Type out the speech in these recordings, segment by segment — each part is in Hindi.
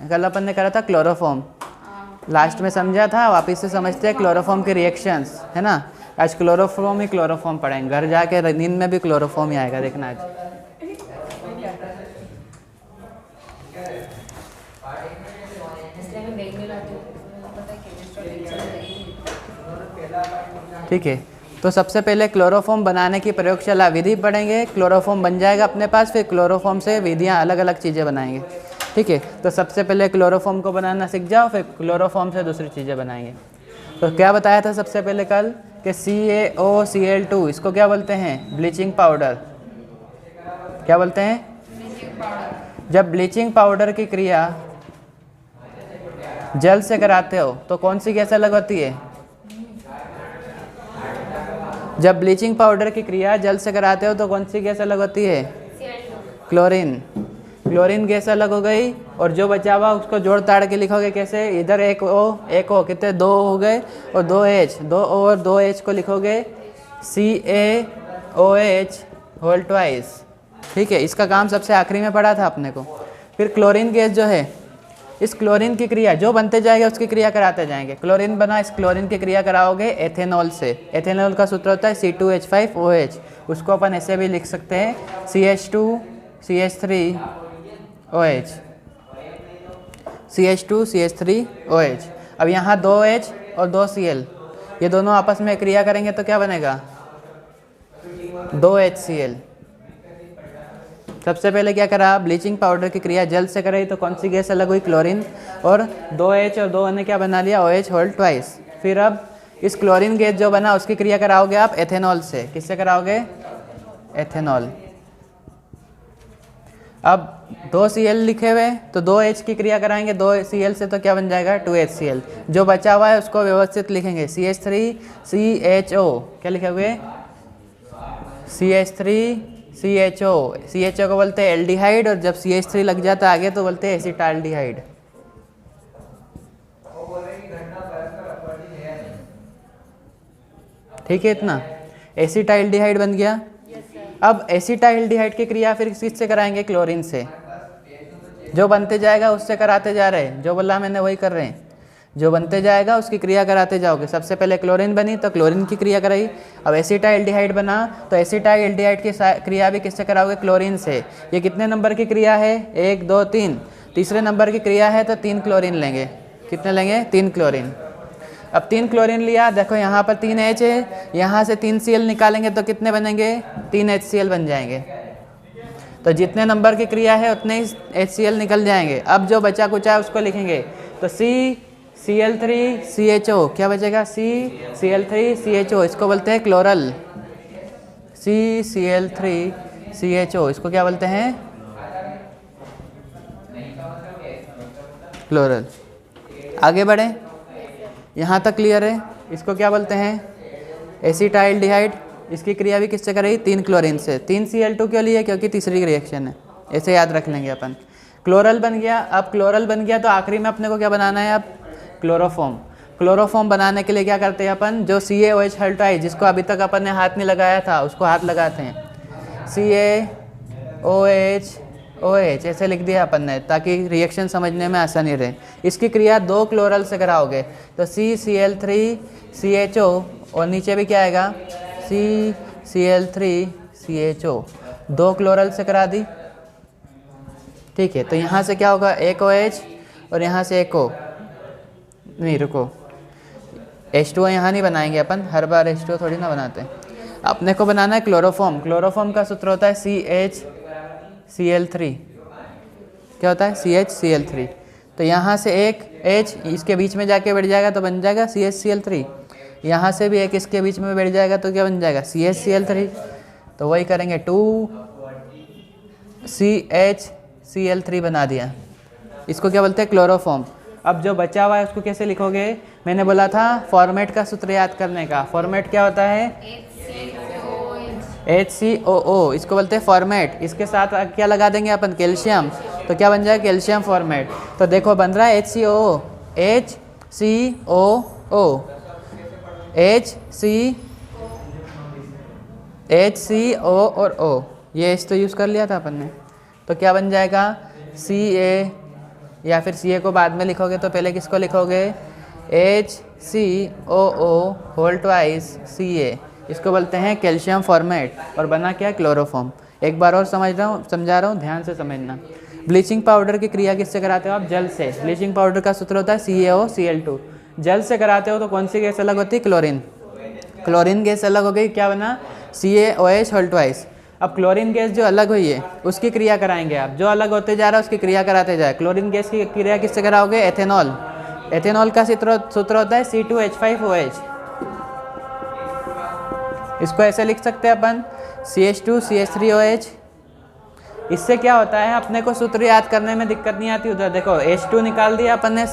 कल अपन ने करा था क्लोरोफॉर्म, लास्ट में समझा था, वापस से समझते हैं क्लोरोफॉर्म के रिएक्शंस, है ना। आज क्लोरोफॉर्म ही क्लोरोफॉर्म पढ़ेंगे, घर जाके नींद में भी क्लोरोफॉर्म ही आएगा, देखना आज। ठीक है, तो सबसे पहले क्लोरोफॉर्म बनाने की प्रयोगशाला विधि पढ़ेंगे। क्लोरोफॉर्म बन जाएगा अपने पास, फिर क्लोरोफॉर्म से विधियाँ अलग अलग चीज़ें बनाएंगे। ठीक है, तो सबसे पहले क्लोरोफॉर्म को बनाना सीख जाओ, फिर क्लोरोफॉर्म से दूसरी चीज़ें बनाएंगे। तो क्या बताया था सबसे पहले कल कि CaOCl2 इसको क्या बोलते हैं? Bleaching powder. क्या बोलते हैं? जब ब्लीचिंग पाउडर की क्रिया जल से कराते हो तो कौन सी गैस अलग होती है? जब ब्लीचिंग पाउडर की क्रिया जल से कराते हो तो कौन सी गैस अलग होती है? क्लोरीन। क्लोरीन गैस अलग हो गई, और जो बचा हुआ उसको जोड़ ताड़ के लिखोगे कैसे? इधर एक ओ कितने दो हो गए, और दो H, दो O और दो H को लिखोगे CaOH होल ट्वाइस। ठीक है, इसका काम सबसे आखिरी में पढ़ा था अपने को। फिर क्लोरीन गैस जो है, इस क्लोरीन की क्रिया जो बनते जाएगा उसकी क्रिया कराते जाएंगे। क्लोरीन बना, इस क्लोरीन की क्रिया कराओगे एथेनॉल से। एथेनॉल का सूत्र होता है C2H5OH, उसको अपन ऐसे भी लिख सकते हैं CH2CH3OH, CH2CH3OH। अब यहाँ 2H और 2Cl, ये दोनों आपस में क्रिया करेंगे तो क्या बनेगा? 2HCl। सबसे पहले क्या करा? ब्लीचिंग पाउडर की क्रिया जल से कराई तो कौन सी गैस अलग हुई? क्लोरीन। और 2H और 2 ने क्या बना लिया? OH whole twice. फिर अब इस क्लोरीन गैस जो बना उसकी क्रिया कराओगे आप एथेनॉल से। किससे कराओगे? एथेनॉल। अब 2Cl लिखे हुए तो 2H की क्रिया कराएंगे 2Cl से, तो क्या बन जाएगा? 2HCl। जो बचा हुआ है उसको व्यवस्थित लिखेंगे CH3CHO। क्या लिखे हुए? CH3CHO। CHO को बोलते हैं एल्डिहाइड, और जब CH3 लग जाता है आगे तो बोलते हैं एसिटाल्डिहाइड। ठीक है, इतना एसिटाल्डिहाइड बन गया। अब एसिटाल्डिहाइड की क्रिया फिर किससे कराएंगे? क्लोरीन से। जो बनते जाएगा उससे कराते जा रहे हैं, जो बोला मैंने वही कर रहे हैं। जो बनते जाएगा उसकी क्रिया कराते जाओगे। सबसे पहले क्लोरीन बनी तो क्लोरीन की क्रिया कराई। अब एसिटाल्डिहाइड बना तो एसिटाल्डिहाइड की क्रिया भी किससे कराओगे? क्लोरीन से। ये कितने नंबर की क्रिया है? 1 2 3। तीसरे नंबर की क्रिया है तो 3 क्लोरीन लेंगे। कितने लेंगे? 3 क्लोरीन। अब 3 क्लोरीन लिया, देखो यहाँ पर 3H है, यहाँ से 3Cl निकालेंगे तो कितने बनेंगे? 3HCl बन जाएंगे। तो जितने नंबर की क्रिया है उतने ही HCl निकल जाएंगे। अब जो बचा कुचा है उसको लिखेंगे तो CCl3CHO। क्या बचेगा? CCl3CHO, इसको बोलते हैं क्लोरल। CCl3CHO, इसको क्या बोलते हैं? क्लोरल। आगे बढ़े, यहाँ तक क्लियर है? इसको क्या बोलते हैं? एसिटाल्डिहाइड। इसकी क्रिया भी किससे कराई? 3 क्लोरीन से। 3Cl2 क्यों लिए? क्योंकि तीसरी रिएक्शन है, ऐसे याद रख लेंगे अपन। क्लोरल बन गया। अब क्लोरल बन गया तो आखिरी में अपने को क्या बनाना है? अब क्लोरोफॉर्म। क्लोरोफॉर्म बनाने के लिए क्या करते हैं अपन? जो CaOH हल्टाई, जिसको अभी तक अपन ने हाथ नहीं लगाया था, उसको हाथ लगाते हैं। CaOH ऐसे लिख दिया अपन ने, ताकि रिएक्शन समझने में आसानी रहे। इसकी क्रिया 2 क्लोरल से कराओगे तो CCl3CHO, और नीचे भी क्या आएगा? CCl3CHO। 2 क्लोरल से करा दी। ठीक है, तो यहाँ से क्या होगा? एक OH और यहाँ से एक O। नहीं रुको, H2O यहाँ नहीं बनाएंगे अपन, हर बार H2O थोड़ी ना बनाते हैं। अपने को बनाना है क्लोरोफॉर्म। क्लोरोफॉर्म का सूत्र होता है CHCl3। क्या होता है? CHCl3। तो यहाँ से एक H इसके बीच में जाके बैठ जाएगा तो बन जाएगा CHCl3। यहाँ से भी एक इसके बीच में बैठ जाएगा तो क्या बन जाएगा? CHCl3। तो वही करेंगे, 2CHCl3 बना दिया। इसको क्या बोलते हैं? क्लोरोफॉर्म। अब जो बचा हुआ है उसको कैसे लिखोगे? मैंने बोला था फॉर्मेट का सूत्र याद करने का। फॉर्मेट क्या होता है? HCOO, इसको बोलते हैं फॉर्मेट। इसके साथ क्या लगा देंगे अपन? कैल्शियम। तो क्या बन जाएगा? Calcium formate. तो देखो बन रहा है HCOO, HCO और O, ये H तो यूज़ कर लिया था अपन ने। तो क्या बन जाएगा? या फिर सी ए को बाद में लिखोगे तो पहले किसको लिखोगे, HCOO होल ट्वाइस CA, इसको बोलते हैं कैल्शियम फॉर्मेट, और बना क्या, क्लोरोफॉर्म। एक बार और समझा रहा हूँ, ध्यान से समझना। ब्लीचिंग पाउडर की क्रिया किससे कराते हो आप, जल से। ब्लीचिंग पाउडर का सूत्र होता है CaOCl2। जल से कराते हो तो कौन सी गैस अलग होती है, क्लोरीन। क्लोरीन गैस अलग हो गई, क्या बना, CaOH होल ट्वाइस। अब क्लोरीन गैस जो अलग हुई है उसकी क्रिया कराएंगे आप, जो अलग होते जा रहा है उसकी क्रिया कराते जाए। क्लोरीन गैस की क्रिया किससे कराओगे, एथेनॉल। एथेनॉल का सूत्र होता है C2H5OH। इसको ऐसे लिख सकते हैं अपन, CH2CH3OH। इससे क्या होता है, अपने को सूत्र याद करने में दिक्कत नहीं आती। उधर देखो H2 निकाल दिया अपन ने,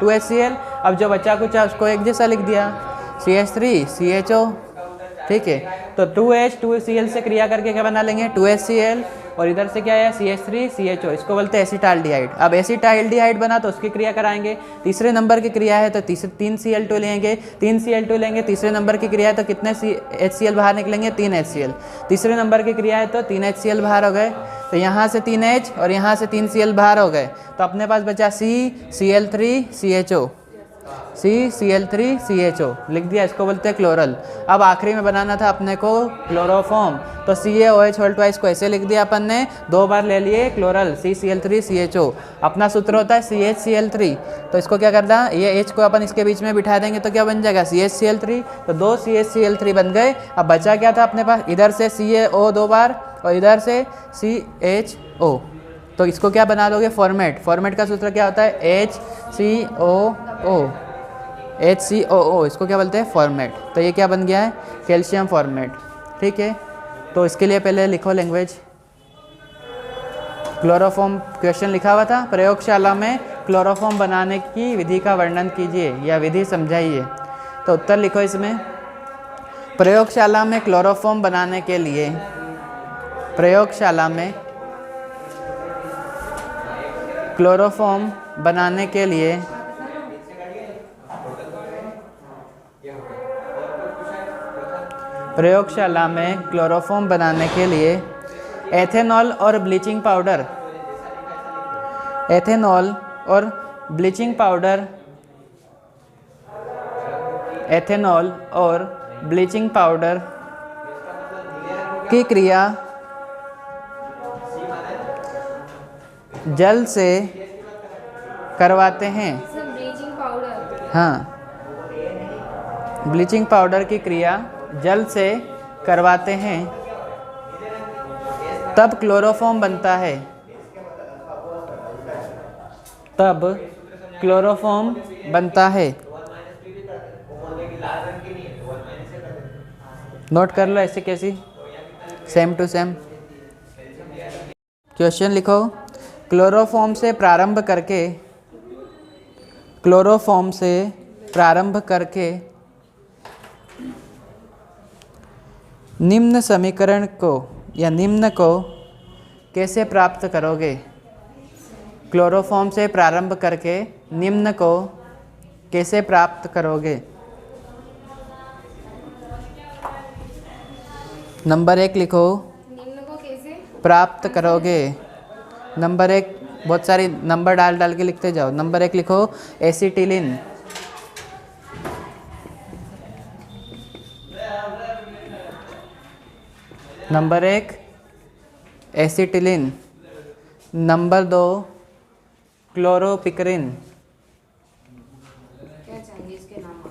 2HCl। अब जो बचा कुचा उसको एक जैसा लिख दिया, CH3CHO, ठीक है। तो 2H2Cl से क्रिया करके क्या बना लेंगे, 2HCl, और इधर से क्या है, CH3CHO, इसको बोलते हैं एसिटाल्डिहाइड। अब एसिटाल्डिहाइड बना तो उसकी क्रिया कराएंगे। तीसरे नंबर की क्रिया है तो 3Cl2 लेंगे, 3Cl2 लेंगे। तीसरे नंबर की क्रिया है तो कितने HCl बाहर निकलेंगे, 3 HCl। तीसरे नंबर की क्रिया है तो 3 HCl बाहर हो गए, तो यहाँ से 3 H और यहाँ से 3 Cl बाहर हो गए, तो अपने पास बचा CCl3CHO, CCl3CHO लिख दिया, इसको बोलते हैं क्लोरल। अब आखिरी में बनाना था अपने को क्लोरोफॉर्म, तो CaOH होल ट्वाइस को ऐसे लिख दिया अपन ने, 2 बार ले लिए क्लोरल, CCl3CHO। अपना सूत्र होता है CHCl3, तो इसको क्या करना, ये H को अपन इसके बीच में बिठा देंगे तो क्या बन जाएगा, CHCl3। तो 2 CHCl3 बन गए। अब बचा क्या था अपने पास, इधर से CaO 2 बार और इधर से CHO, तो इसको क्या बना दोगे, फॉर्मेट। फॉर्मेट का सूत्र क्या होता है, HCOO, इसको क्या बोलते हैं, फॉर्मेट। तो ये क्या बन गया है, कैल्शियम फॉर्मेट, ठीक है। तो इसके लिए पहले लिखो लैंग्वेज। क्लोरोफॉर्म क्वेश्चन लिखा हुआ था, प्रयोगशाला में क्लोरोफॉर्म बनाने की विधि का वर्णन कीजिए या विधि समझाइए। तो उत्तर लिखो इसमें, प्रयोगशाला में क्लोरोफॉर्म बनाने के लिए, प्रयोगशाला में क्लोरोफॉर्म बनाने के लिए प्रयोगशाला में क्लोरोफॉर्म बनाने के लिए एथेनॉल और ब्लीचिंग पाउडर, एथेनॉल और ब्लीचिंग पाउडर, एथेनॉल और ब्लीचिंग पाउडर की क्रिया जल से करवाते हैं। ब्लीचिंग पाउडर, हाँ, ब्लीचिंग पाउडर की क्रिया जल से करवाते हैं, तब क्लोरोफॉर्म बनता है, तब क्लोरोफॉर्म बनता है। नोट कर लो ऐसे कैसी, सेम टू सेम। क्वेश्चन लिखो, क्लोरोफॉर्म से प्रारंभ करके, क्लोरोफॉर्म से प्रारंभ करके निम्न समीकरण को या निम्न को कैसे प्राप्त करोगे। क्लोरोफॉर्म से प्रारंभ करके निम्न को कैसे प्राप्त करोगे। नंबर 1 लिखो, निम्न को कैसे प्राप्त करोगे। नंबर 1 बहुत सारी नंबर डाल डाल के लिखते जाओ। नंबर 1 लिखो, acetylene. Number 1 acetylene. Number 2 chloropicrin. क्या चाहिए इसके नाम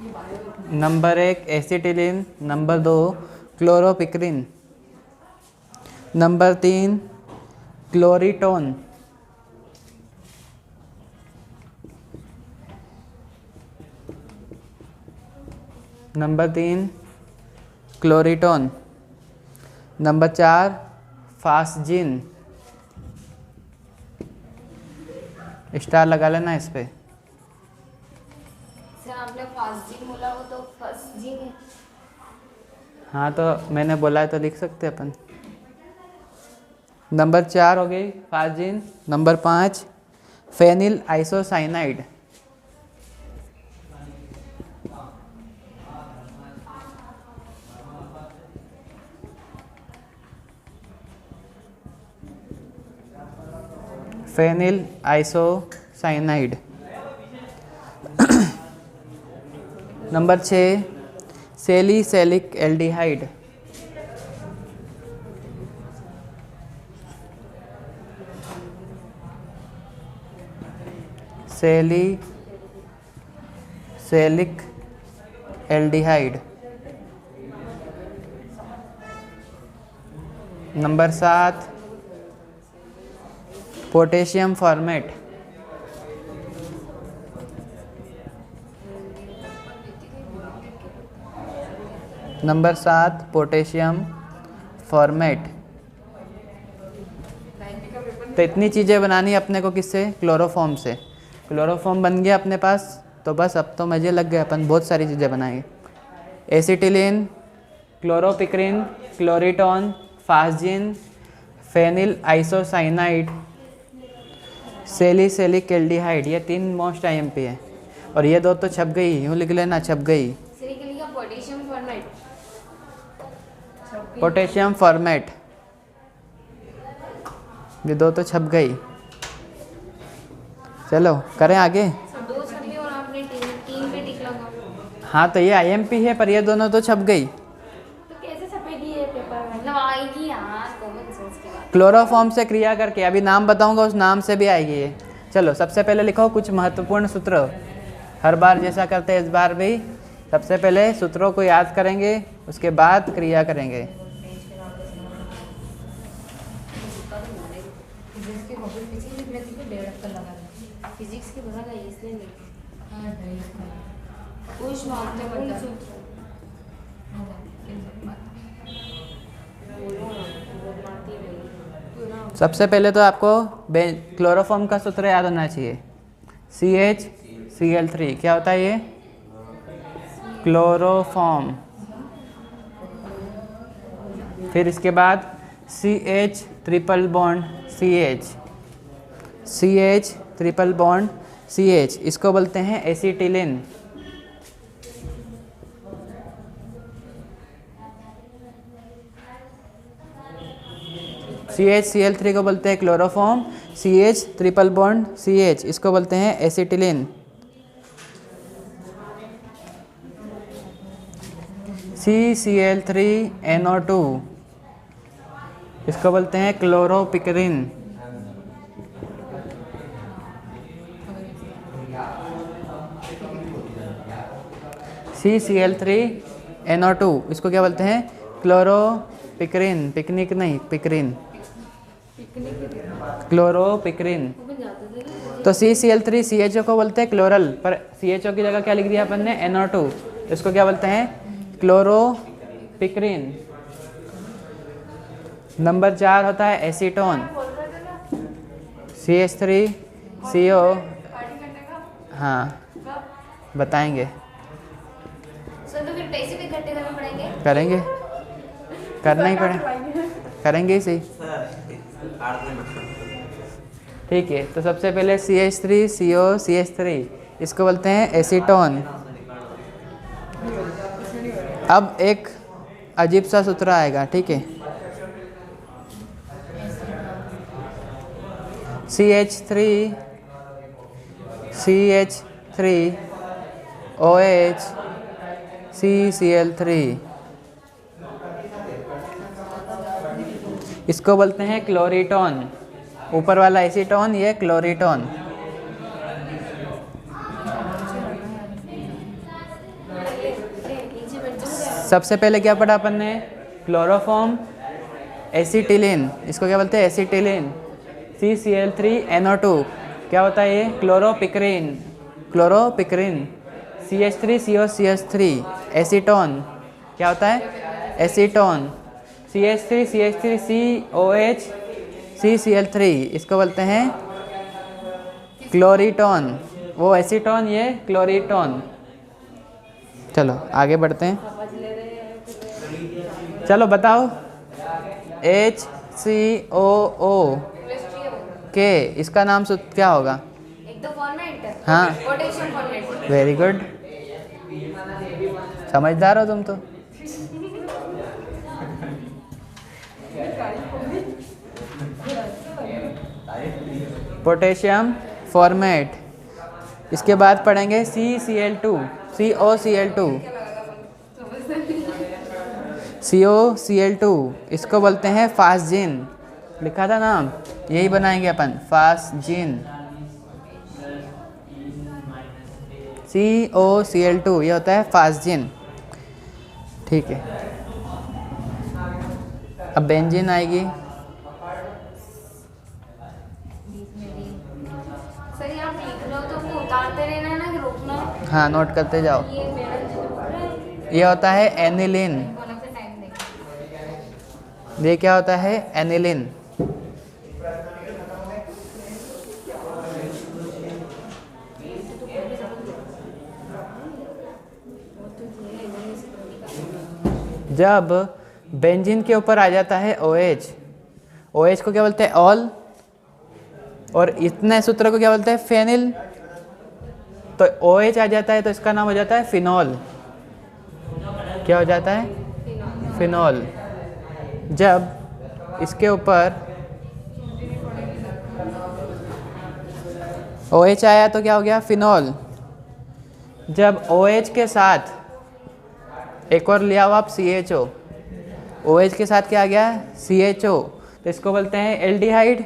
आ गए। Number 1 acetylene, number 2 chloropicrin, number 3 chloretone, number 3 chloretone, number 4 phosgene. Star लगा लेना इस पे। सर आपने फास्जिन बोला, वो तो फर्स्टजिन है। हाँ तो मैंने बोला है तो लिख सकते अपन। नंबर 4 हो गई phosgene. Number 5 phenyl isocyanide. Phenyl isocyanide. Number 6 salicylic aldehyde. Salicylic aldehyde. Number 7 potassium formate. Number 7 potassium formate. तो इतनी चीज़ें बनानी है अपने को किससे? क्लोरोफॉर्म से। क्लोरोफॉर्म बन गया अपने पास, तो बस अब तो मज़े लग गए, अपन बहुत सारी चीज़ें बनाएंगे। Acetylene, chloropicrin, chloretone, phosgene, phenyl isocyanide, salicylic aldehyde, ये 3 मोस्ट आईएमपी है। और ये 2 तो छप गई, यूँ लिख लेना, छप गई। Potassium format. पोटेशियम फॉर्मेट, ये 2 तो छप गई। चलो करें आगे। 2 छपी और आपने 3 पे टिक लगा। हाँ तो ये आईएमपी है, पर ये दोनों तो छप गई। तो कैसे छपेगी ये पेपर? मतलब आएगी यार, कॉमन सेंस की बात। क्लोरोफॉर्म से क्रिया करके, अभी नाम बताऊंगा उस नाम से भी आएगी ये। चलो सबसे पहले लिखो कुछ महत्वपूर्ण सूत्र। हर बार जैसा करते हैं इस बार भी सबसे पहले सूत्रों को याद करेंगे, उसके बाद क्रिया करेंगे। फिजिक्स की बता गई इसलिए सबसे पहले तो आपको क्लोरोफॉर्म का सूत्र याद होना चाहिए। CHCl3 क्या होता है ये? क्लोरोफॉर्म। फिर इसके बाद CH ट्रिपल बॉन्ड CH, इसको बोलते हैं एसिटिलीन। CHCl3 को बोलते हैं chloroform, CH triple bond CH, इसको बोलते हैं एसिटिलीन। CCl3NO2, इसको बोलते हैं क्लोरोपिक्रिन। CCl3NO2, इसको क्या बोलते हैं? क्लोरोपिक्रिन। पिकनिक नहीं, पिक्रिन, क्लोरोपिक्रिन। तो CCl3 CHO को बोलते हैं क्लोरल, पर CHO की जगह क्या लिख दिया अपन ने? NO2, इसको क्या बोलते हैं? क्लोरोपिक्रिन। नंबर 4 होता है एसीटोन। CH3CO, हाँ बताएंगे, सर तो फिर पैसे भी इकट्ठे करने पड़ेंगे। करेंगे, करना ही पड़ेगा, करेंगे ही सही। ठीक है, तो सबसे पहले CH3CO CH3, इसको बोलते हैं एसीटोन। अब एक अजीब सा सूत्र आएगा, ठीक है? CH3OH CCl3, इसको बोलते हैं क्लोरीटोन। ऊपर वाला एसीटोन, ये क्लोरीटोन। सबसे पहले क्या पढ़ा अपन ने? क्लोरोफॉर्म, एसिटिलीन, इसको क्या बोलते हैं? एसिटिलीन। CCl3NO2 क्या होता है ये? Chloropicrin, chloropicrin. CH3CO CH3 acetone, क्या होता है? एसीटोन। CH3CH3COH CCl3, इसको बोलते हैं क्लोरीटोन। वो एसीटोन, ये क्लोरीटोन। चलो आगे बढ़ते हैं। चलो बताओ, HCOO के इसका नाम क्या होगा? एक तो फॉर्मेट, हाँ, पोटेशियम फॉर्मेट। वेरी गुड, समझदार हो तुम तो। Potassium format. इसके बाद पढ़ेंगे CCl2, COCl2, COCl2, इसको बोलते हैं फास्जिन। लिखा था नाम, यही बनाएंगे अपन, फास्जिन। COCl2 ये होता है फास्जिन, ठीक है। अब बेंजीन आएगी। सर ये आप लिख रहे हो तो वो उतारते रहना है ना कि रोकना? हाँ, नोट करते जाओ। ये मेरा जो है, ये होता है एनिलिन। बोला फिर टाइम देंगे। ये क्या होता है? एनिलिन। जब बेंजीन के ऊपर आ जाता है OH, OH को क्या बोलते हैं? ऑल। और इतने सूत्र को क्या बोलते हैं? फेनिल। तो OH आ जाता है तो इसका नाम हो जाता है फिनॉल। क्या हो जाता है? फिनॉल। जब इसके ऊपर OH आया तो क्या हो गया? फिनॉल। जब OH के साथ एक और लिया हुआ आप CHO, OH के साथ क्या आ गया? CHO, तो इसको बोलते हैं एल्डिहाइड।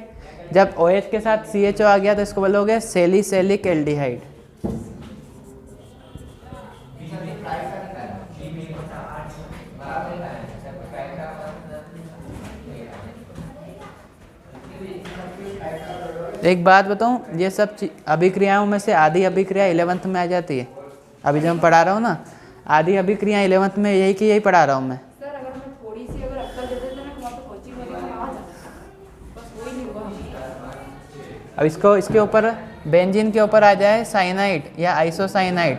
जब OH के साथ CHO आ गया तो इसको बोलोगे सैलिसिलिक एल्डिहाइड। एक बात बताऊं, ये सब अभिक्रियाओं में से आधी अभिक्रिया 11th में आ जाती है। अभी जब मैं पढ़ा रहा हूँ ना, आधी अभिक्रिया 11th में यही की यही पढ़ा रहा हूँ मैं। सर अगर मैं थोड़ी सी अगर अक्ल दे देते ना, वहाँ पे कोचिंग में आ जाता, बस वही नहीं हुआ। अब इसको इसके ऊपर बेंजीन के ऊपर आ जाए साइनाइड या आइसोसाइनाइड,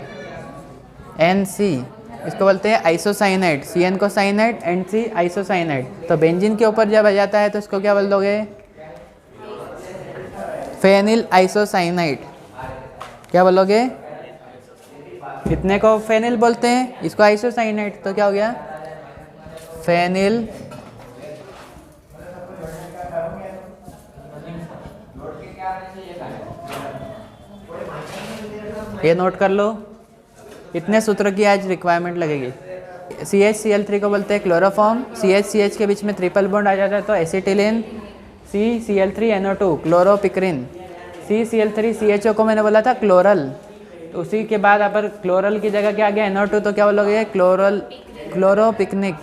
NC, इसको बोलते हैं आइसोसाइनाइड। CN को साइनाइड, NC आइसोसाइनाइड। तो बेंजीन के ऊपर जब आ जाता है तो इसको क्या बोल दोगे? Phenyl isocyanide. क्या बोलोगे? कितने को फेनिल बोलते हैं, इसको आइसोसाइनाइड, तो क्या हो गया? फेनिल ये नोट कर लो। इतने सूत्र की आज रिक्वायरमेंट लगेगी। CHCl3 को बोलते हैं क्लोरोफॉर्म। CH के बीच में ट्रिपल बॉन्ड आ जाता है तो acetylene. CCl3NO2 chloropicrin. CCl3 CHO को मैंने बोला था क्लोरल, तो उसी के बाद अगर क्लोरल की जगह क्या आ गया? NO2, तो क्या बोलोगे? क्लोरोपिक्रिन।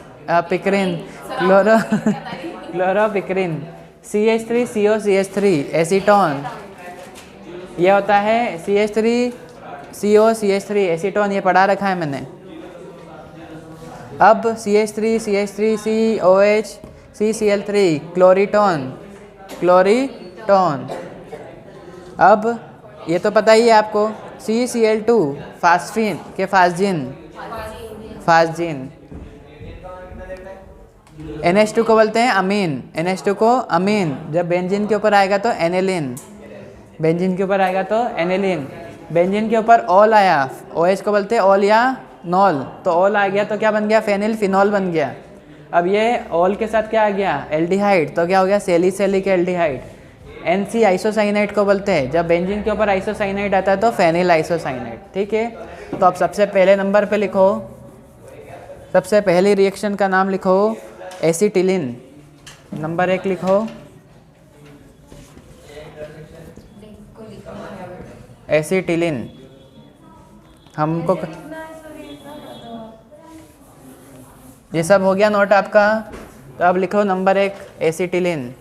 क्लोरोपिक्रिन। CH3COCH3 acetone. ये होता है CH3COCH3 एसीटोन, ये पढ़ा रखा है मैंने। अब CH3CH3COH CCl3 क्लोरीटोन। अब ये तो पता ही है आपको। CCl2 फास्फिन के फास्जिन। NH2 को बोलते हैं अमीन। NH2 को अमीन। जब बेंजीन के ऊपर आएगा तो एनिलीन। बेंजीन के ऊपर आएगा तो एनिलीन। बेंजीन के ऊपर ऑल आया, OH को बोलते हैं ऑल या नॉल, तो ऑल आ गया तो क्या बन गया? फेनिल फिनॉल बन गया। अब ये ऑल के साथ क्या आ गया? एल्डिहाइड, तो क्या हो गया? Salicylic aldehyde. NC आइसोसाइनाइड को बोलते हैं। जब बेंजीन के ऊपर आइसोसाइनाइड आता है तो फेनिल आइसोसाइनाइड, ठीक है। तो अब सबसे पहले नंबर पे लिखो, सबसे पहली रिएक्शन का नाम लिखो एसिटिलीन। नंबर 1 लिखो एसिटिलीन। हमको ये सब हो गया नोट आपका। तो अब लिखो नंबर 1 एसिटिलीन।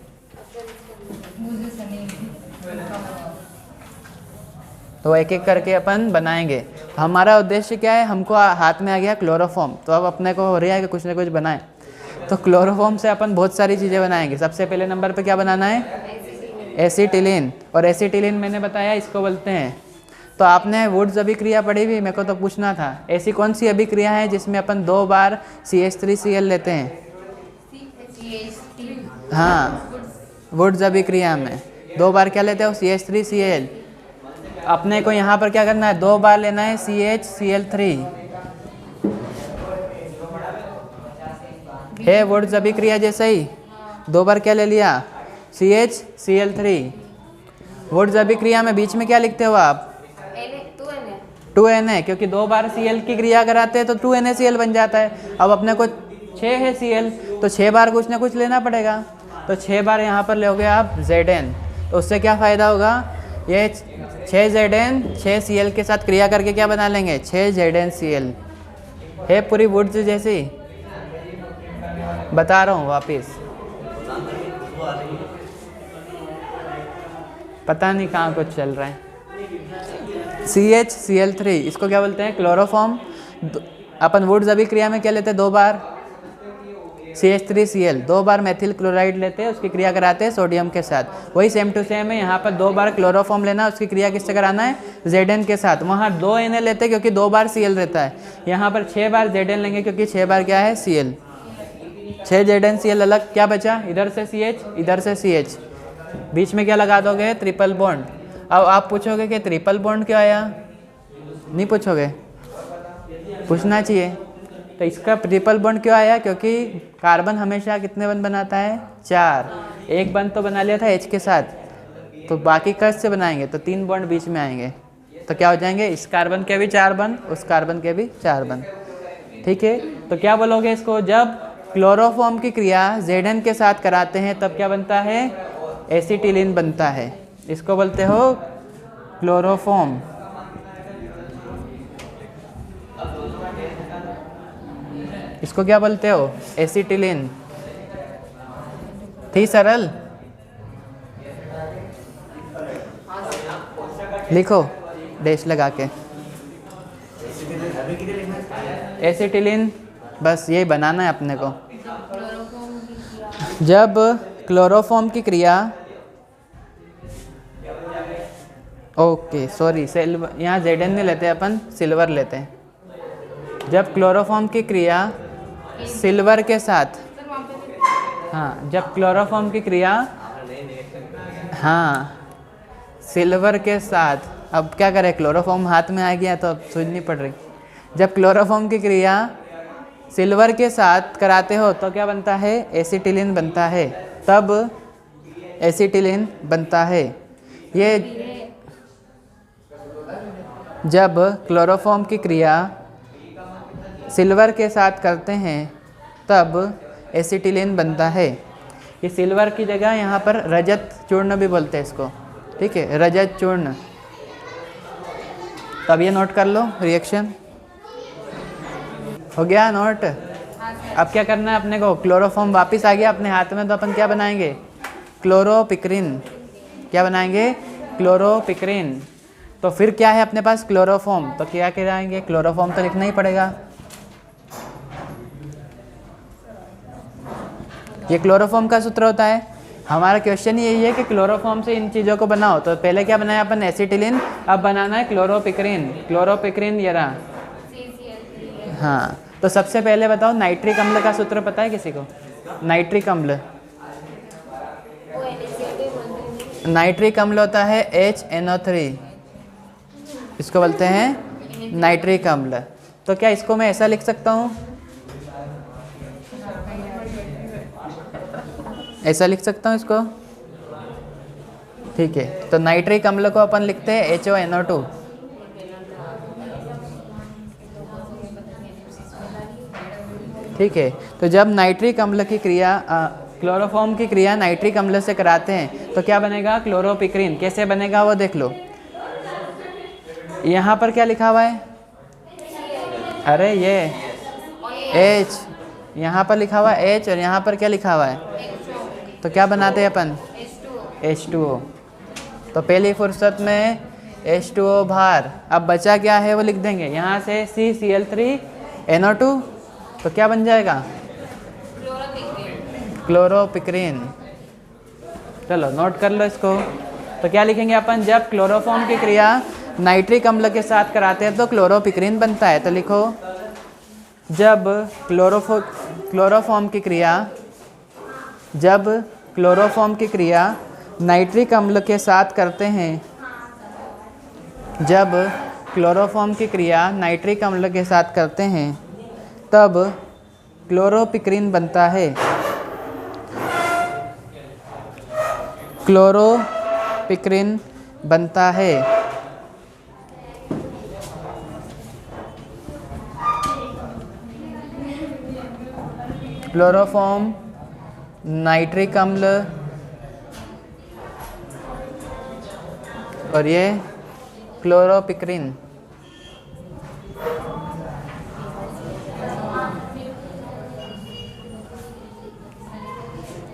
तो एक एक करके अपन बनाएंगे। तो हमारा उद्देश्य क्या है? हमको हाथ में आ गया क्लोरोफॉर्म, तो अब अपने को हो रहा है कि कुछ ना कुछ बनाएं। तो क्लोरोफॉर्म से अपन बहुत सारी चीज़ें बनाएंगे। सबसे पहले नंबर पे क्या बनाना है? एसिटिलीन। और एसिटिलीन मैंने बताया इसको बोलते हैं। तो आपने वुड्स अभिक्रिया पढ़ी हुई, मेरे को तो पूछना था, ऐसी कौन सी अभिक्रिया है जिसमें अपन 2 बार CH3Cl लेते हैं? हाँ, वुड्स अभिक्रिया में 2 बार क्या लेते हो? CH3Cl। अपने को यहाँ पर क्या करना है? 2 बार लेना है CHCl3। है वुड्स अभिक्रिया जैसे ही 2 बार क्या ले लिया? CHCl3। वुड्स अभिक्रिया में बीच में क्या लिखते हो आप? 2Na, क्योंकि 2 बार Cl की क्रिया कराते हैं तो 2NaCl बन जाता है। अब अपने को 6 है Cl, तो 6 बार कुछ ना कुछ लेना पड़ेगा, तो 6 बार यहाँ पर लोगे आप Zn, तो उससे क्या फ़ायदा होगा? ये 6 Zn 6 Cl के साथ क्रिया करके क्या बना लेंगे? 6 ZnCl। है पूरी वुड्स जैसी, बता रहा हूँ वापिस, पता नहीं कहाँ कुछ चल रहा है। CHCl3, इसको क्या बोलते हैं? क्लोरोफॉर्म। अपन वुड्स अभिक्रिया में क्या लेते हैं? 2 बार CH3Cl, 2 बार मेथिल क्लोराइड लेते हैं, उसकी क्रिया कराते हैं सोडियम के साथ। वही सेम टू सेम है, यहाँ पर 2 बार क्लोरोफॉर्म लेना, उसकी क्रिया किससे कराना है? Zn के साथ। वहाँ 2 Na लेते हैं क्योंकि 2 बार Cl रहता है, यहाँ पर 6 बार Zn लेंगे क्योंकि 6 बार क्या है? Cl। 6 ZnCl अलग, क्या बचा? इधर से CH, इधर से CH, बीच में क्या लगा दोगे? Triple bond. अब आप पूछोगे कि ट्रिपल बॉन्ड क्यों आया? नहीं पूछोगे, पूछना चाहिए। तो इसका ट्रिपल बॉन्ड क्यों आया? क्योंकि कार्बन हमेशा कितने बंद बनाता है? 4। एक बंद तो बना लिया था H के साथ, तो बाकी कस से बनाएंगे तो 3 बॉन्ड बीच में आएंगे, तो क्या हो जाएंगे? इस कार्बन के भी 4 बंद, उस कार्बन के भी 4 बंद। ठीक है, तो क्या बोलोगे इसको? जब क्लोरोफॉर्म की क्रिया Zn के साथ कराते हैं तब क्या बनता है? एसिटिलीन बनता है। इसको बोलते हो क्लोरोफॉर्म। इसको क्या बोलते हो? एसिटिलीन। थी सरल? लिखो डैश लगा के, एसिटिलीन, बस यही बनाना है अपने को। जब क्लोरोफॉर्म की क्रिया, ओके सॉरी, सिल्वर, यहाँ Zn नहीं लेते अपन, सिल्वर लेते हैं। जब क्लोरोफॉर्म की क्रिया सिल्वर के साथ, हाँ, जब क्लोरोफॉर्म की क्रिया, हाँ, सिल्वर के साथ, अब क्या करें? क्लोरोफॉर्म हाथ में आ गया तो अब सूझनी पड़ रही। जब क्लोरोफॉर्म की क्रिया सिल्वर के साथ कराते हो तो क्या बनता है? एसिटिलीन बनता है, तब एसिटिलीन बनता है। ये जब क्लोरोफॉर्म की क्रिया सिल्वर के साथ करते हैं तब एसिटिलीन बनता है। ये सिल्वर की जगह यहाँ पर रजत चूर्ण भी बोलते हैं इसको, ठीक है, रजत चूर्ण। तब ये नोट कर लो, रिएक्शन हो गया नोट। अब क्या करना है अपने को? क्लोरोफॉर्म वापस आ गया अपने हाथ में, तो अपन क्या बनाएंगे? क्लोरोपिक्रिन। क्या बनाएंगे? क्लोरोपिक्रिन। तो फिर क्या है अपने पास? क्लोरोफॉर्म। तो क्या कराएंगे? क्लोरोफॉर्म तो लिखना ही पड़ेगा। ये क्लोरोफॉर्म का सूत्र होता है। हमारा क्वेश्चन यही है कि क्लोरोफॉर्म से इन चीज़ों को बनाओ। तो पहले क्या बनाया अपन? एसिटिलीन। अब बनाना है क्लोरोपिक्रिन। क्लोरोपिक्रिन ये रहा। हाँ, तो सबसे पहले बताओ, नाइट्रिक अम्ल का सूत्र पता है किसी को? नाइट्रिक अम्ल, नाइट्रिक अम्ल होता है HNO3, इसको बोलते हैं नाइट्रिक अम्ल। तो क्या इसको मैं ऐसा लिख सकता हूँ? ऐसा लिख सकता हूँ इसको, ठीक है। तो नाइट्रिक अम्ल को अपन लिखते हैं HONO2। ठीक है, तो जब नाइट्रिक अम्ल की क्रिया क्लोरोफॉर्म की क्रिया नाइट्रिक अम्ल से कराते हैं तो क्या बनेगा? क्लोरोपिक्रिन। कैसे बनेगा वो देख लो। यहाँ पर क्या लिखा हुआ है? अरे ये H, यहाँ पर लिखा हुआ है H, और यहाँ पर क्या लिखा हुआ है? तो क्या बनाते हैं अपन? H2O। तो पहली फुर्सत में H2O बाहर, अब बचा क्या है वो लिख देंगे। यहाँ से CCl3NO2, तो क्या बन जाएगा? क्लोरोपिक्रिन। चलो नोट कर लो इसको। तो क्या लिखेंगे अपन? जब क्लोरोफॉर्म की क्रिया नाइट्रिक अम्ल के साथ कराते हैं तो क्लोरोपिक्रिन बनता है। तो लिखो, जब क्लोरोफॉर्म की क्रिया, जब क्लोरोफॉर्म की क्रिया नाइट्रिक अम्ल के साथ करते हैं, जब क्लोरोफॉर्म की क्रिया नाइट्रिक अम्ल के साथ करते हैं तब क्लोरोपिक्रिन बनता है। क्लोरोपिक्रिन बनता है। क्लोरोफॉर्म नाइट्रिक अम्ल और ये क्लोरोपिक्रिन।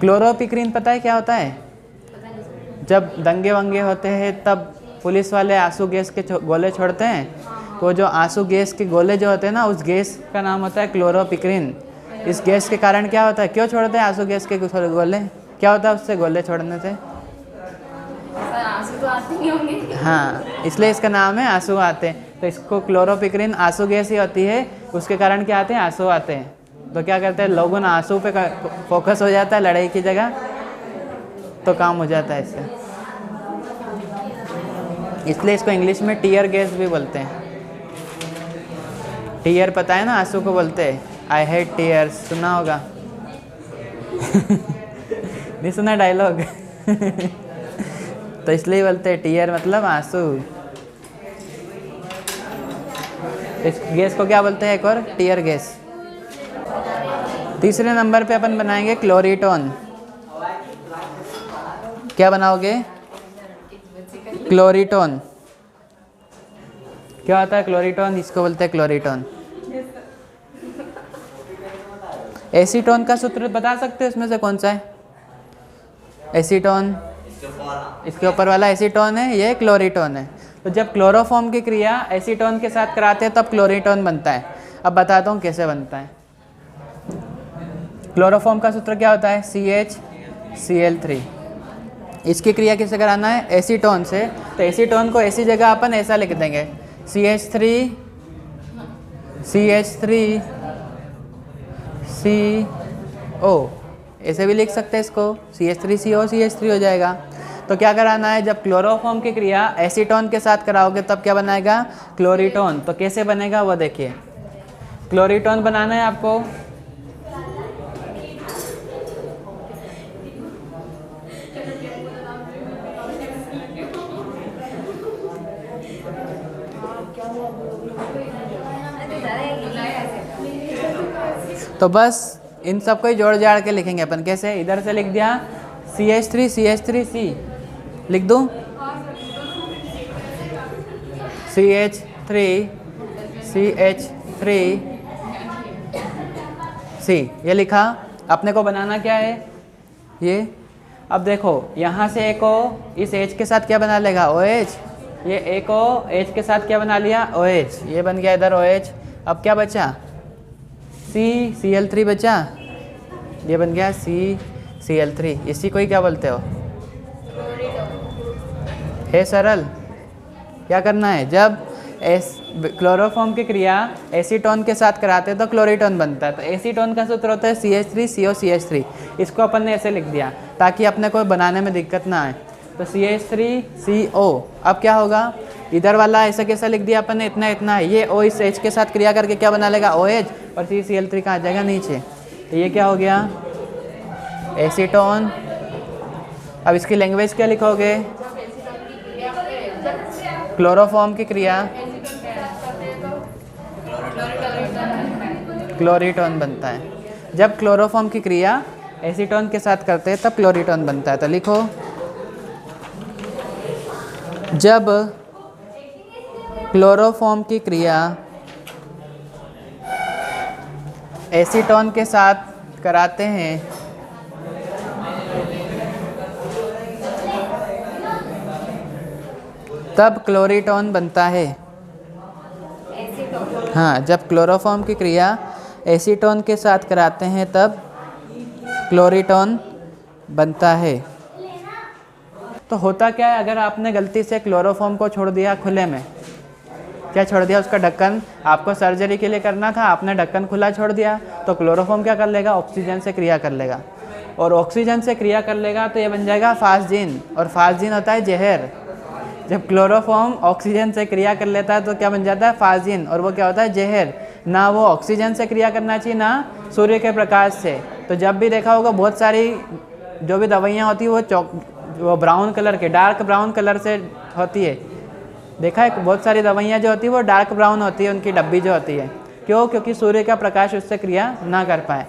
क्लोरोपिक्रिन पता है क्या होता है? जब दंगे वंगे होते हैं तब पुलिस वाले आंसू गैस के गोले छोड़ते हैं, तो जो आंसू गैस के गोले जो होते हैं ना, उस गैस का नाम होता है क्लोरोपिक्रिन। इस गैस के कारण क्या होता है, क्यों छोड़ते हैं आंसू गैस के गोले, क्या होता है उससे गोले छोड़ने से? आंसू तो आते नहीं होंगे। हाँ, इसलिए इसका नाम है आंसू आते हैं। तो इसको क्लोरोपिक्रिन आंसू गैस ही होती है, उसके कारण क्या आते हैं, आंसू आते हैं। तो क्या करते हैं लोगों ने, आंसू पे फोकस हो जाता है लड़ाई की जगह, तो काम हो जाता है इससे। इसलिए इसको इंग्लिश में टीयर गैस भी बोलते हैं। टीयर पता है ना, आंसू को बोलते हैं। आई हेट टीयर्स, सुना होगा। नहीं सुना डायलॉग? तो इसलिए बोलते हैं टीयर मतलब आंसू। इस गैस को क्या बोलते हैं एक और? Tear gas. तीसरे नंबर पे अपन बनाएंगे क्लोरीटोन। क्या बनाओगे? क्लोरीटोन। क्या होता है क्लोरीटोन? इसको बोलते हैं क्लोरीटोन। एसीटोन का सूत्र बता सकते हो इसमें से कौन सा है? एसीटोन, इसके ऊपर वाला एसीटोन है, ये क्लोरीटोन है। तो जब क्लोरोफॉर्म की क्रिया एसीटोन के साथ कराते हैं तब क्लोरीटोन बनता है। अब बताता हूँ कैसे बनता है। क्लोरोफॉर्म का सूत्र क्या होता है? CHCl3। इसकी क्रिया किससे कराना है? एसीटोन से। तो एसीटोन को ऐसी जगह अपन ऐसा लिख देंगे, CH3CO। ऐसे भी लिख सकते हैं इसको, CH3CO CH3 हो जाएगा। तो क्या कराना है, जब क्लोरोफॉर्म की क्रिया एसीटोन के साथ कराओगे तब क्या बनाएगा? क्लोरीटोन। तो कैसे बनेगा वो देखिए। क्लोरीटोन बनाना है आपको, तो बस इन सबको ही जोड़ जाड़ के लिखेंगे अपन। कैसे? इधर से लिख दिया CH3 लिख दूँ, CH3 ये लिखा। अपने को बनाना क्या है ये? अब देखो यहाँ से एक O इस H के साथ क्या बना लेगा? OH। ये एक O H के साथ क्या बना लिया? OH। ये बन गया इधर OH। अब क्या बचा? CCl3 बचा, ये बन गया CCl3। इसी को ही क्या बोलते हो? है सरल। क्या करना है, जब क्लोरोफॉर्म की क्रिया एसीटोन के साथ कराते हैं तो क्लोरीटोन बनता है। तो एसीटोन का सूत्र होता है CH3CO CH3। इसको अपन ने ऐसे लिख दिया ताकि अपने को बनाने में दिक्कत ना आए। तो CH3CO। अब क्या होगा, इधर वाला ऐसा कैसा लिख दिया अपन ने, इतना इतना है। ये O इस H के साथ क्रिया करके क्या बना लेगा? OH। और CCl3 का आ जाएगा नीचे। तो ये क्या हो गया? एसीटोन। अब इसकी लैंग्वेज क्या लिखोगे? क्लोरोफॉर्म की क्रिया क्लोरीटोन बनता है। जब क्लोरोफॉर्म की क्रिया एसीटोन के साथ करते हैं तब क्लोरीटोन बनता है। तो लिखो, जब क्लोरोफॉर्म की क्रिया एसीटोन के साथ कराते हैं तब क्लोरीटोन बनता है। हाँ, जब क्लोरोफॉर्म की क्रिया एसीटोन के साथ कराते हैं तब क्लोरीटोन बनता है। तो होता क्या है, अगर आपने गलती से क्लोरोफॉर्म को छोड़ दिया खुले में, क्या छोड़ दिया, उसका ढक्कन आपको सर्जरी के लिए करना था, आपने ढक्कन खुला छोड़ दिया, तो क्लोरोफॉर्म क्या कर लेगा? ऑक्सीजन से क्रिया कर लेगा। और ऑक्सीजन से क्रिया कर लेगा तो ये बन जाएगा फास्जीन। और फास्जीन होता है जहर। जब क्लोरोफॉर्म ऑक्सीजन से क्रिया कर लेता है तो क्या बन जाता है? फास्जीन। और वो क्या होता है? जहर। ना वो ऑक्सीजन से क्रिया करना चाहिए ना सूर्य के प्रकाश से। तो जब भी देखा होगा बहुत सारी जो भी दवाइयाँ होती है वो ब्राउन कलर के, डार्क ब्राउन कलर से होती है, देखा है बहुत सारी दवाइयाँ जो होती है वो डार्क ब्राउन होती है, उनकी डब्बी जो होती है। क्यों? क्योंकि सूर्य का प्रकाश उससे क्रिया ना कर पाए।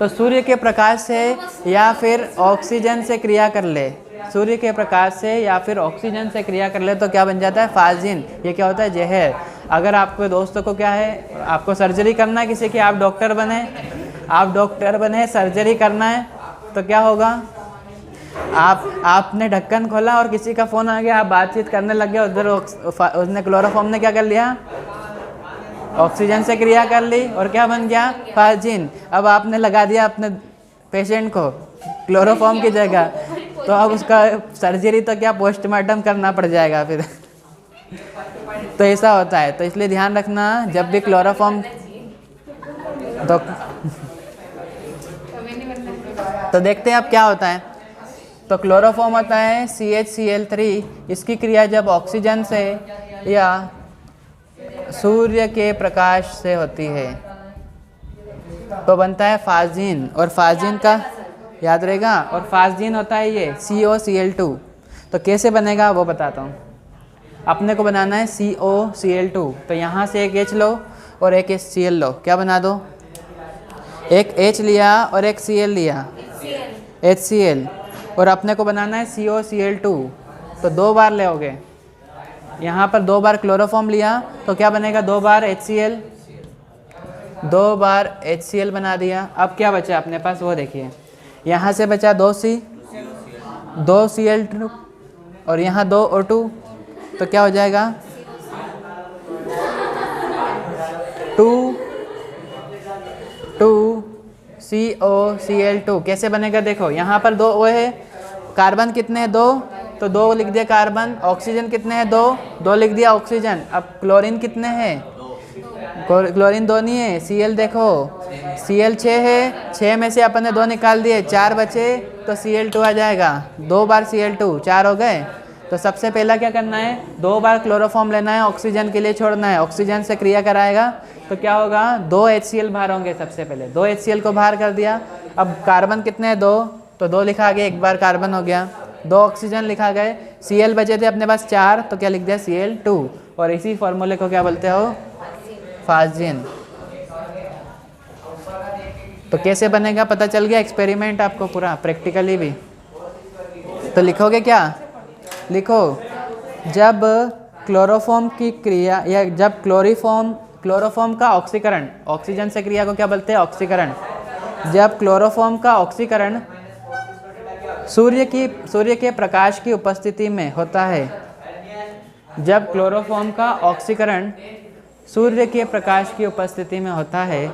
तो सूर्य के प्रकाश से या फिर ऑक्सीजन से क्रिया कर ले, सूर्य के प्रकाश से या फिर ऑक्सीजन से क्रिया कर ले तो क्या बन जाता है? फाजिन। ये क्या होता है? जहर। अगर आपके दोस्तों को क्या है, आपको सर्जरी करना है किसी की, आप डॉक्टर बने सर्जरी करना है, तो क्या होगा? आपने ढक्कन खोला और किसी का फ़ोन आ गया, आप बातचीत करने लग गए, उधर उसने क्लोरोफॉर्म ने क्या कर लिया? ऑक्सीजन से क्रिया कर ली और क्या बन गया? फाजिन। अब आपने लगा दिया अपने पेशेंट को क्लोरोफॉर्म की जगह, तो अब उसका सर्जरी तो क्या पोस्टमार्टम करना पड़ जाएगा फिर। तो ऐसा होता है, तो इसलिए ध्यान रखना जब भी क्लोरोफॉर्म तो देखते हैं अब क्या होता है। तो क्लोरोफॉर्म होता है CHCl3, इसकी क्रिया जब ऑक्सीजन से या सूर्य के प्रकाश से होती है तो बनता है फाजिन, और फाजिन का याद रहेगा, और फाजिन होता है ये COCl2। तो कैसे बनेगा वो बताता हूँ। अपने को बनाना है COCl2, तो यहाँ से एक H लो और एक HCl लो, क्या बना दो? एक H लिया और एक Cl लिया, HCl, और अपने को बनाना है COCl2, तो 2 बार लोगे। यहाँ पर 2 बार क्लोरोफॉर्म लिया तो क्या बनेगा? 2 बार HCl, 2 बार HCl बना दिया। अब क्या बचा अपने पास वो देखिए, यहाँ से बचा 2C, 2Cl2 और यहाँ 2O2, तो क्या हो जाएगा? 2COCl2। कैसे बनेगा देखो, यहाँ पर 2 O है, कार्बन कितने हैं? 2, तो 2 लिख दिया कार्बन। ऑक्सीजन कितने हैं? 2 लिख दिया ऑक्सीजन। अब क्लोरीन कितने हैं? क्लोरीन 2 नहीं है। Cl देखो, Cl 6 है, 6 में से अपन ने 2 निकाल दिए, 4 बचे, तो Cl2 आ जाएगा। 2 बार Cl2, 4 हो गए। तो सबसे पहला क्या करना है? 2 बार क्लोरोफॉर्म लेना है, ऑक्सीजन के लिए छोड़ना है, ऑक्सीजन से क्रिया कराएगा तो क्या होगा? 2 HCl बाहर होंगे। सबसे पहले 2 HCl को बाहर कर दिया। अब कार्बन कितने हैं? 2, तो 2 लिखा गया, एक बार कार्बन हो गया। 2 ऑक्सीजन लिखा गए, Cl बचे थे अपने पास 4, तो क्या लिख दिया? Cl2। और इसी फॉर्मूले को क्या बोलते हो? फाजिन। तो कैसे बनेगा पता चल गया? एक्सपेरिमेंट आपको पूरा प्रैक्टिकली भी। तो लिखोगे क्या? लिखो, जब क्लोरोफॉर्म की क्रिया या जब क्लोरोफॉर्म का ऑक्सीकरण, ऑक्सीजन से क्रिया को क्या बोलते हैं? ऑक्सीकरण। जब क्लोरोफॉर्म का ऑक्सीकरण सूर्य के प्रकाश की उपस्थिति में होता है, जब क्लोरोफॉर्म का ऑक्सीकरण सूर्य के प्रकाश की उपस्थिति में होता है,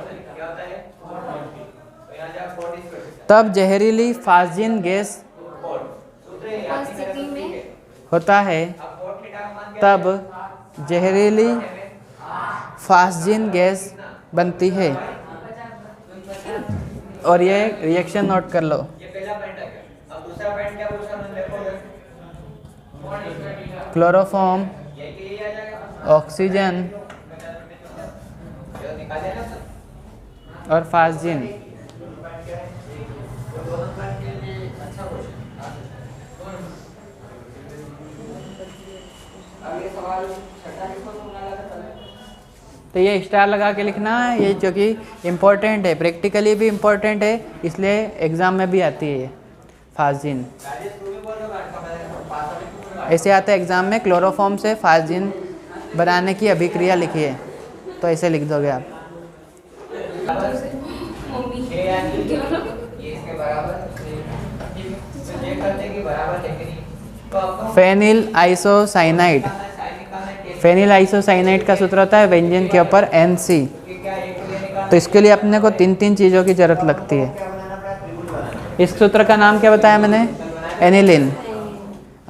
तब जहरीली फाजिन गैस होता है, तब जहरीली फाजिन गैस बनती है। और ये रिएक्शन नोट कर लो। क्लोरोफॉर्म, ऑक्सीजन और फाजिन। तो ये स्टार लगा के लिखना है, ये जो कि इम्पोर्टेंट है, प्रैक्टिकली भी इम्पोर्टेंट है, इसलिए एग्ज़ाम में भी आती है ये फाजिन। ऐसे आता है एग्ज़ाम में, क्लोरोफॉर्म से फाजिन बनाने की अभिक्रिया लिखिए, तो ऐसे लिख दोगे आप। Phenyl isocyanide. फेनिल आइसोसाइनाइड का सूत्र होता है व्यंजन के ऊपर NC। तो इसके लिए अपने को 3 चीज़ों की ज़रूरत लगती है। इस सूत्र का नाम क्या बताया मैंने? एनिलीन।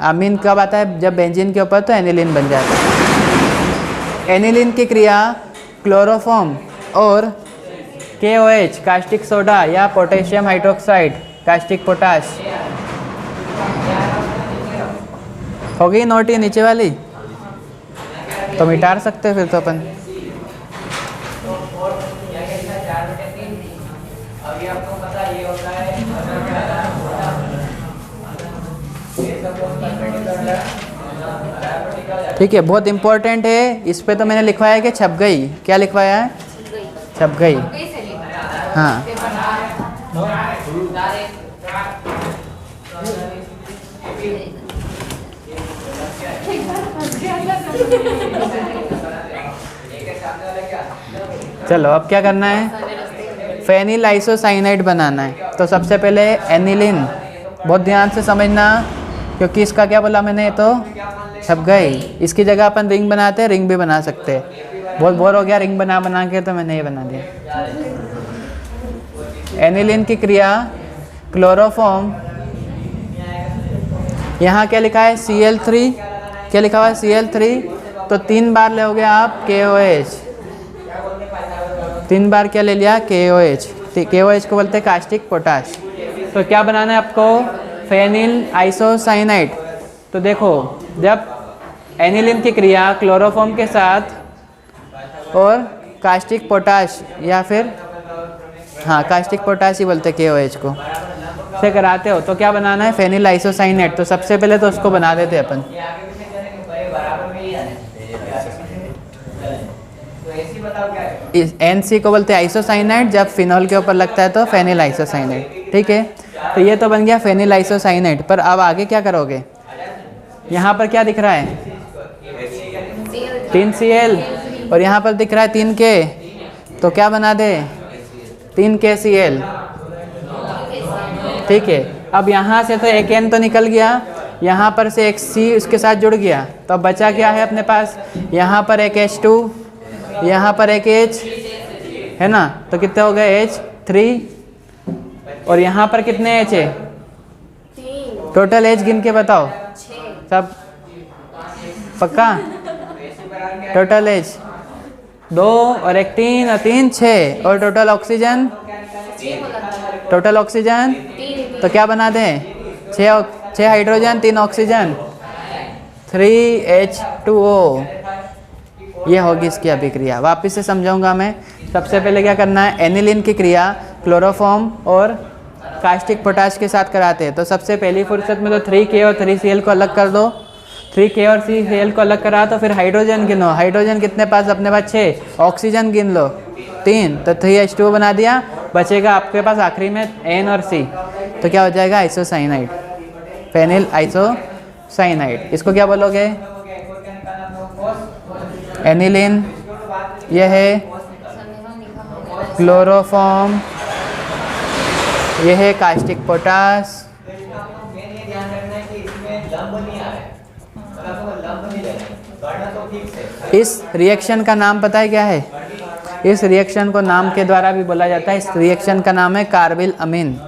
अमीन कब आता है? जब बेंजीन के ऊपर, तो एनिलीन बन जाता है। एनिलीन की क्रिया क्लोरोफॉर्म और KOH कास्टिक सोडा या पोटेशियम हाइड्रोक्साइड कास्टिक पोटाश। हो गई नोट ये नीचे वाली? तो मिटा सकते हैं फिर तो अपन। ठीक है, बहुत इंपॉर्टेंट है। इस पे तो मैंने लिखवाया है कि छप गई। क्या लिखवाया है? छप गई। हाँ, चलो अब क्या करना है? फेनिल आइसोसाइनाइड बनाना है। तो सबसे पहले एनिलीन, बहुत ध्यान से समझना, क्योंकि इसका क्या बोला मैंने, ये तो छप गई। इसकी जगह अपन रिंग बनाते हैं, रिंग भी बना सकते हैं। बहुत बोर हो गया रिंग बना बना के, तो मैंने ये बना दिया। एनिलीन की क्रिया क्लोरोफॉर्म, यहाँ क्या लिखा है? Cl3। क्या लिखा हुआ है? Cl3। तो 3 बार लोगे आप KOH। 3 बार क्या ले लिया? KOH। KOH को बोलते हैं कास्टिक पोटाश। तो क्या बनाना है आपको? Phenyl isocyanide. तो देखो, जब एनिलीन की क्रिया क्लोरोफॉर्म के साथ और कास्टिक पोटाश, या फिर हाँ कास्टिक पोटाश ही बोलते हैं KOH को, से कराते हो, तो क्या बनाना है? Phenyl isocyanide. तो सबसे पहले तो उसको बना देते हैं अपन। इस NC को बोलते हैं आइसोसाइनाइड। जब फिनॉल के ऊपर लगता है तो फेनिल आइसोसाइनाइड। ठीक है, तो ये तो बन गया फेनिल आइसोसाइनाइड। पर अब आगे क्या करोगे? यहाँ पर क्या दिख रहा है? 3Cl, और यहाँ पर दिख रहा है 3K। तो क्या बना दे? 3KCl। ठीक है, अब यहाँ से तो एक N तो निकल गया, यहाँ पर से एक C उसके साथ जुड़ गया। तो अब बचा क्या है अपने पास? यहाँ पर एक H2, यहाँ पर एक H है ना। तो कितने हो गए? H3। और यहाँ पर कितने H है? टोटल H गिन के बताओ सब, पक्का? टोटल H 2 और एक 3 और 3 6। और टोटल ऑक्सीजन, टोटल ऑक्सीजन तो क्या बना दें? 6 हाइड्रोजन 3 ऑक्सीजन, 3H2O। ये होगी इसकी अभिक्रिया। वापस से समझाऊंगा मैं। सबसे पहले क्या करना है? एनिलीन की क्रिया क्लोरोफॉर्म और कास्टिक पोटाश के साथ कराते हैं। तो सबसे पहली फुर्सत में तो 3K और 3Cl को अलग कर दो। 3K और Cl को अलग करा तो फिर हाइड्रोजन गिनो। हाइड्रोजन कितने पास? अपने पास 6। ऑक्सीजन गिन लो 3, तो 3H2O बना दिया। बचेगा आपके पास आखिरी में N और C। तो क्या हो जाएगा? Isocyanide, phenyl isocyanide. इसको क्या बोलोगे? एनिलीन, यह है क्लोरोफॉर्म, यह है कास्टिक पोटाश। इस रिएक्शन का नाम पता है क्या है? इस रिएक्शन को नाम के द्वारा भी बोला जाता है। इस रिएक्शन का नाम है कार्बिल अमीन।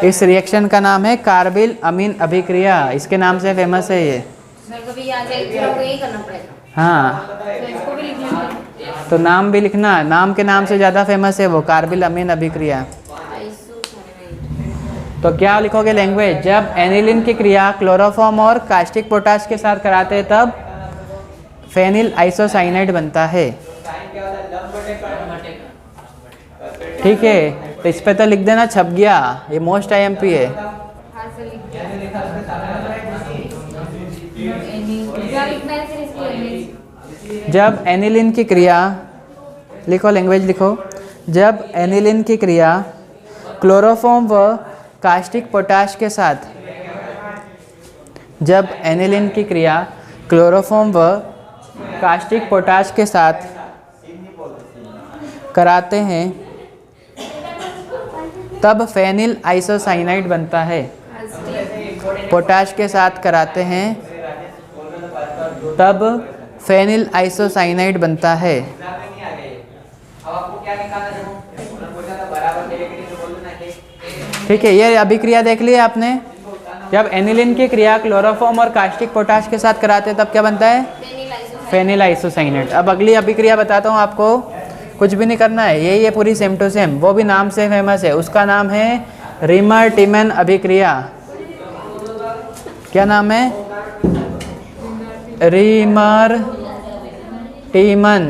इस रिएक्शन का नाम है कार्बिल अमीन अभिक्रिया। इसके नाम से फेमस है ये। हाँ, तो नाम भी लिखना, नाम के नाम से ज़्यादा फेमस है वो, कार्बिल अमीन अभिक्रिया। तो क्या लिखोगे लैंग्वेज? जब एनिलीन की क्रिया क्लोरोफॉर्म और कास्टिक पोटाश के साथ कराते हैं तब फेनिल आइसोसाइनाइड बनता है। ठीक है, तो इस पे तो लिख देना छप गया, ये मोस्ट IMP है। जब एनिलीन की क्रिया, लिखो लैंग्वेज लिखो, जब एनिलीन की क्रिया क्लोरोफॉर्म व कास्टिक पोटाश के साथ, जब एनिलीन की क्रिया क्लोरोफॉर्म व कास्टिक पोटाश के साथ कराते हैं तब फेनिल आइसोसाइनाइड बनता है। पोटाश के साथ कराते हैं तब फेनिल आइसोसाइनाइड बनता है। ठीक है, ये अभिक्रिया देख ली आपने। जब एनिलीन की क्रिया क्लोरोफॉर्म और कास्टिक पोटाश के साथ कराते हैं तब क्या बनता है? Phenyl isocyanide. अब अगली अभिक्रिया बताता हूँ आपको, कुछ भी नहीं करना है, यही है पूरी सेम टू सेम। वो भी नाम से फेमस है, उसका नाम है रिमर टीमन अभिक्रिया। क्या नाम है? रिमर टीमन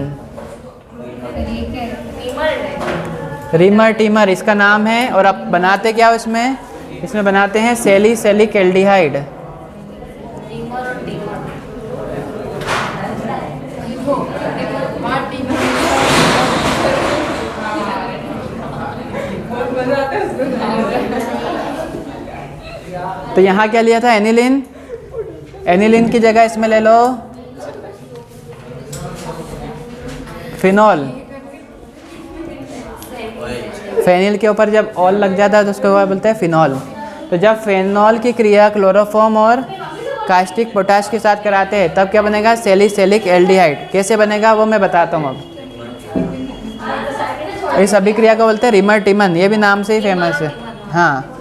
रीमर टीमर इसका नाम है। और अब बनाते क्या हो इसमें? इसमें बनाते हैं सैलिसिलिक एल्डिहाइड। तो यहाँ क्या लिया था? एनिलिन। एनिलिन की जगह इसमें ले लो फिनॉल। फेनिल के ऊपर जब ऑल लग जाता है तो उसको क्या बोलते हैं? फिनॉल। तो जब फेनॉल की क्रिया क्लोरोफॉर्म और कास्टिक पोटाश के साथ कराते हैं तब क्या बनेगा? Salicylic aldehyde. कैसे बनेगा वो मैं बताता हूँ अब। इस अभिक्रिया को बोलते हैं रीमर टीमन, ये भी नाम से ही फेमस है। हाँ,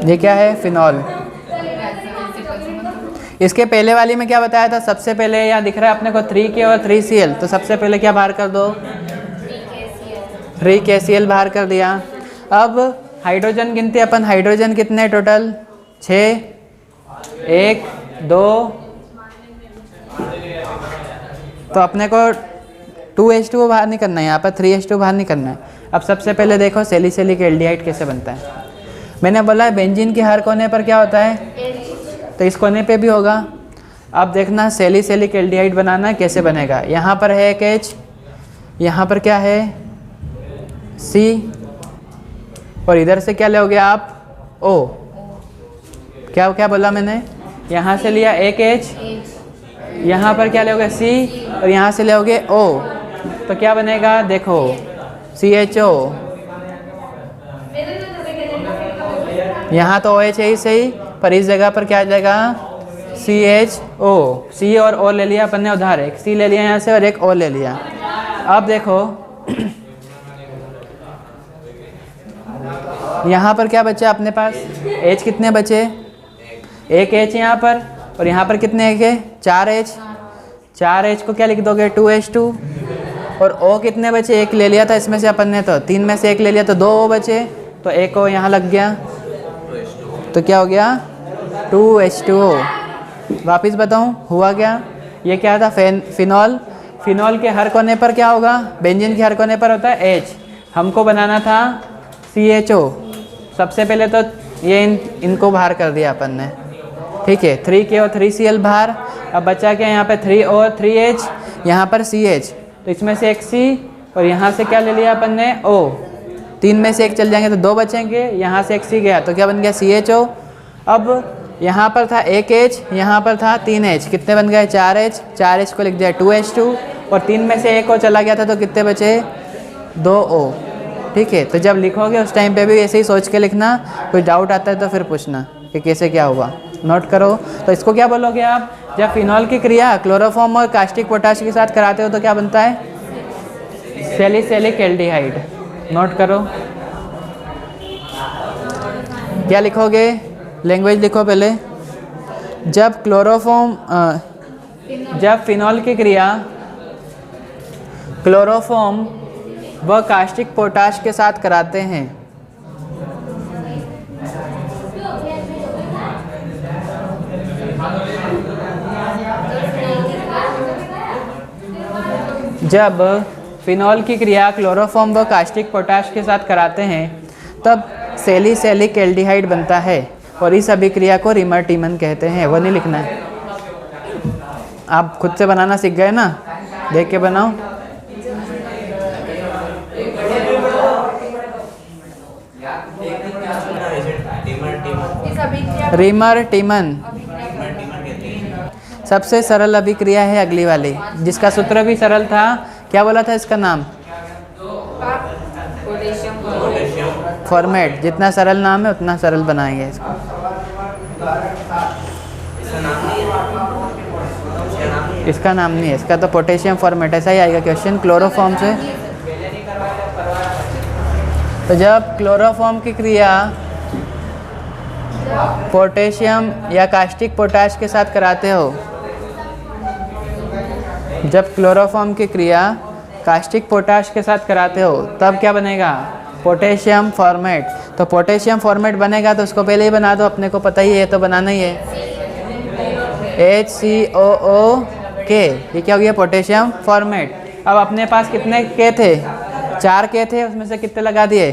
ये क्या है? फिनॉल। इसके पहले वाली में क्या बताया था? सबसे पहले यहाँ दिख रहा है अपने को 3K और 3Cl। तो सबसे पहले क्या बाहर कर दो? 3KCl बाहर कर दिया। अब हाइड्रोजन गिनते अपन। हाइड्रोजन कितने टोटल? 6, 1, 2। तो अपने को 2H2 बाहर नहीं करना है, यहाँ पर 3H2 बाहर नहीं करना है। अब सबसे पहले देखो सैलिसिलिक एल्डिहाइड कैसे बनता है। मैंने बोला है बेंजीन के हर कोने पर क्या होता है? तो इस कोने पे भी होगा। अब देखना सैलिसिलिक एल्डिहाइड बनाना कैसे बनेगा। यहाँ पर है एक H, यहाँ पर क्या है? C, और इधर से क्या लोगे आप? O। क्या क्या बोला मैंने? यहाँ से लिया एक H, यहाँ पर क्या लोगे? C, और यहाँ से लोगे O। तो क्या बनेगा? देखो CHO। यहाँ तो OH है ही सही, पर इस जगह पर क्या आ जाएगा? CHO। C और O ले लिया अपन ने उधार, एक C ले लिया यहाँ से और एक O ले लिया। अब देखो यहाँ पर क्या बचा अपने पास? H कितने बचे? एक H यहाँ पर, और यहाँ पर कितने एक है? 4H। 4H को क्या लिख दोगे? 2H2। और O कितने बचे? एक ले लिया था इसमें से अपन ने, तो 3 में से एक ले लिया तो 2 O बचे, तो एक O यहाँ लग गया, तो क्या हो गया? 2H2O। वापिस बताऊँ हुआ क्या? ये क्या था? फिनॉल। फिनॉल के हर कोने पर क्या होगा? बेंजीन के हर कोने पर होता है H। हमको बनाना था CHO। सबसे पहले तो ये इनको बाहर कर दिया अपन ने, ठीक है। 3K और 3Cl बाहर। अब बचा क्या यहाँ पे? 3O और 3H, यहाँ पर CH। तो इसमें से एक C, और यहाँ से क्या ले लिया अपन ने? O। 3 में से एक चल जाएंगे तो 2 बचेंगे, यहाँ से एक C गया तो क्या बन गया? CHO। अब यहाँ पर था एक H, यहाँ पर था 3H, कितने बन गए? 4H। 4H को लिख दिया 2H2, और 3 में से एक O चला गया था तो कितने बचे? 2O। ठीक है। तो जब लिखोगे उस टाइम पे भी ऐसे ही सोच के लिखना, कोई डाउट आता है तो फिर पूछना कि कैसे क्या हुआ, नोट करो। तो इसको क्या बोलोगे आप? जब फिनॉल की क्रिया क्लोरोफॉर्म और कास्टिक पोटाश के साथ कराते हो तो क्या बनता है? Salicylic aldehyde. नोट करो। क्या लिखोगे? लैंग्वेज लिखो पहले। जब फिनॉल की क्रिया क्लोरोफॉर्म व कास्टिक पोटाश के साथ कराते हैं जब फिनॉल की क्रिया क्लोरोफॉर्म व कास्टिक पोटाश के साथ कराते हैं तब सैलिसिलिक एल्डिहाइड बनता है, और इस अभिक्रिया को रीमर टीमन कहते हैं। वो नहीं लिखना है, आप खुद से बनाना सीख गए ना, देख के बनाओ। रीमर टीमन सबसे सरल अभिक्रिया है अगली वाली, जिसका सूत्र भी सरल था। क्या बोला था इसका नाम? फॉर्मेट। जितना सरल नाम है उतना सरल बनाएंगे इसको। इसका नाम नहीं है, इसका तो पोटेशियम फॉर्मेट, ऐसा ही आएगा क्वेश्चन क्लोरोफॉर्म से। तो जब क्लोरोफॉर्म की क्रिया पोटेशियम या कास्टिक पोटाश के साथ कराते हो, जब क्लोरोफॉर्म की क्रिया कास्टिक पोटाश के साथ कराते हो तब क्या बनेगा? Potassium formate. तो पोटेशियम फॉर्मेट बनेगा तो उसको पहले ही बना दो, अपने को पता ही है तो बनाना ही है। HCOO के, ये क्या हो गया? Potassium format. अब अपने पास कितने के थे? 4 के थे, उसमें से कितने लगा दिए?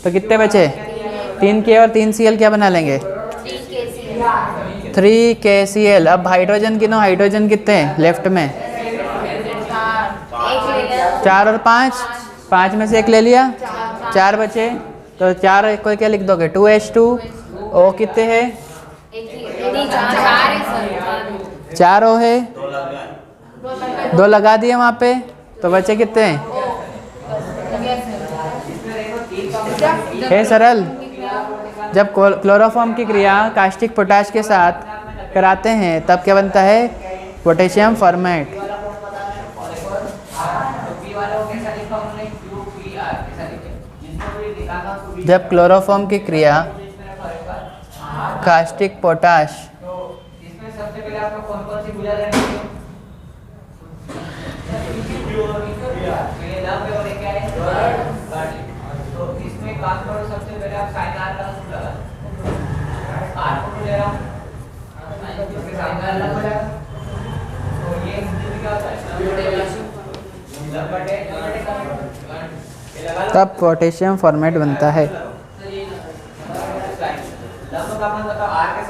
तो कितने बचे? 3 के और 3 Cl क्या बना लेंगे? 3 KCl। अब हाइड्रोजन गिनो, हाइड्रोजन कितने हैं लेफ्ट में? 4 और 5, 5 में से 1 ले लिया, 4 बचे। तो 4 को क्या लिख दोगे? 2H2। O कितने है? 4 O है, 2 लगा दिए वहाँ पे, तो बचे कितने हैं? है सरल। जब क्लोरोफॉर्म की क्रिया कास्टिक पोटाश के साथ कराते हैं तब क्या बनता है? Potassium format. जब क्लोरोफॉर्म की क्रिया कास्टिक पोटाश तब पोटेशियम फॉर्मेट बनता है।